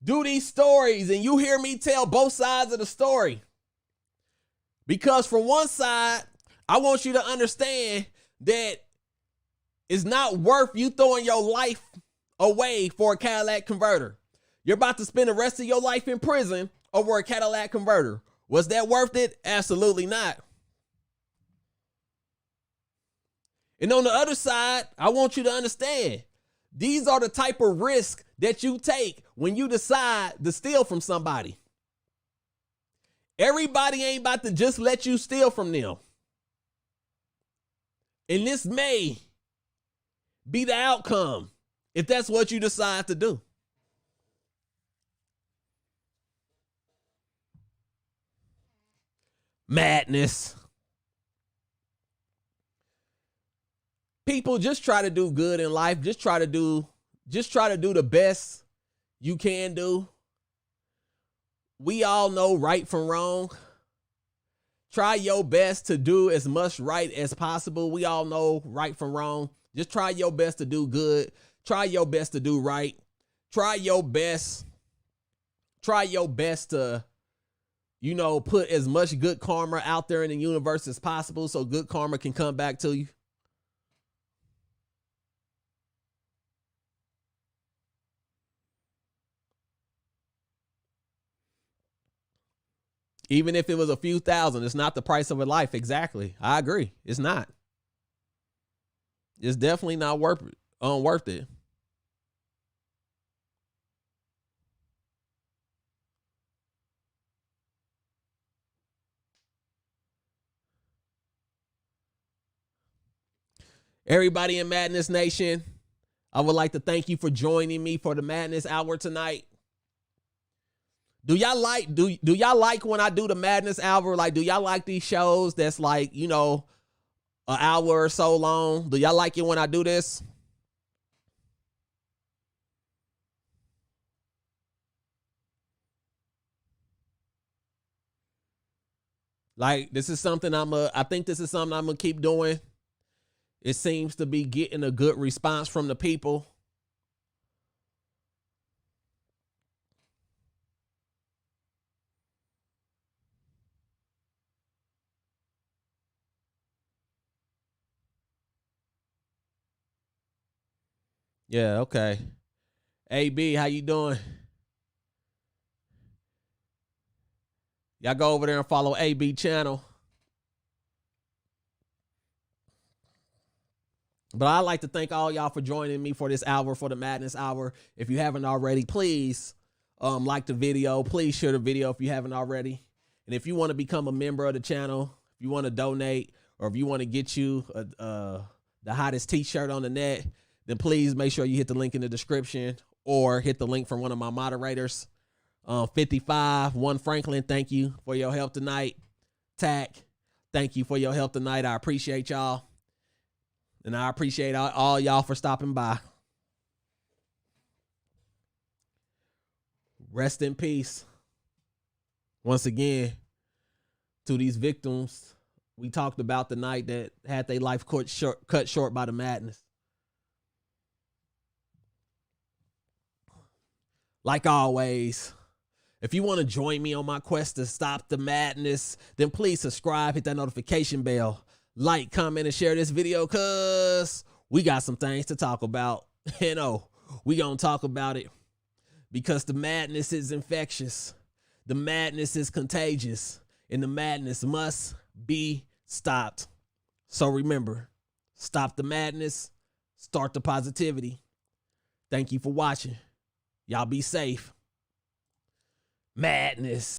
do these stories and you hear me tell both sides of the story, because from one side, I want you to understand that it's not worth you throwing your life away for a Cadillac converter. You're about to spend the rest of your life in prison over a Cadillac converter. Was that worth it? Absolutely not. And on the other side, I want you to understand, these are the type of risk that you take when you decide to steal from somebody. Everybody ain't about to just let you steal from them. And this may be the outcome if that's what you decide to do. Madness. People, just try to do good in life. Just try to do the best you can do. We all know right from wrong. Try your best to do as much right as possible. We all know right from wrong. Just try your best to do good. Try your best to do right. Try your best to, put as much good karma out there in the universe as possible so good karma can come back to you. Even if it was a few thousand, it's not the price of a life. Exactly. I agree. It's not. It's definitely not worth it. Everybody in Madness Nation, I would like to thank you for joining me for the Madness Hour tonight. Do y'all like when I do the Madness Hour? Like, do y'all like these shows that's like, an hour or so long? Do y'all like it when I do this? Like, this is something I think this is something I'm gonna keep doing. It seems to be getting a good response from the people. Yeah, okay. AB, how you doing? Y'all go over there and follow AB channel. But I'd like to thank all y'all for joining me for this hour, for the Madness Hour. If you haven't already, please like the video. Please share the video if you haven't already. And if you want to become a member of the channel, if you want to donate, or if you want to get you the hottest t-shirt on the net, then please make sure you hit the link in the description or hit the link from one of my moderators. 55, One Franklin, thank you for your help tonight. Tack, thank you for your help tonight. I appreciate y'all. And I appreciate all y'all for stopping by. Rest in peace. Once again, to these victims we talked about tonight that had their life cut short by the madness. Like always, if you want to join me on my quest to stop the madness, then please subscribe, hit that notification bell, like, comment, and share this video, because we got some things to talk about. We gonna talk about it because the madness is infectious. The madness is contagious. and the madness must be stopped. So remember, stop the madness, start the positivity. Thank you for watching. Y'all be safe. Madness.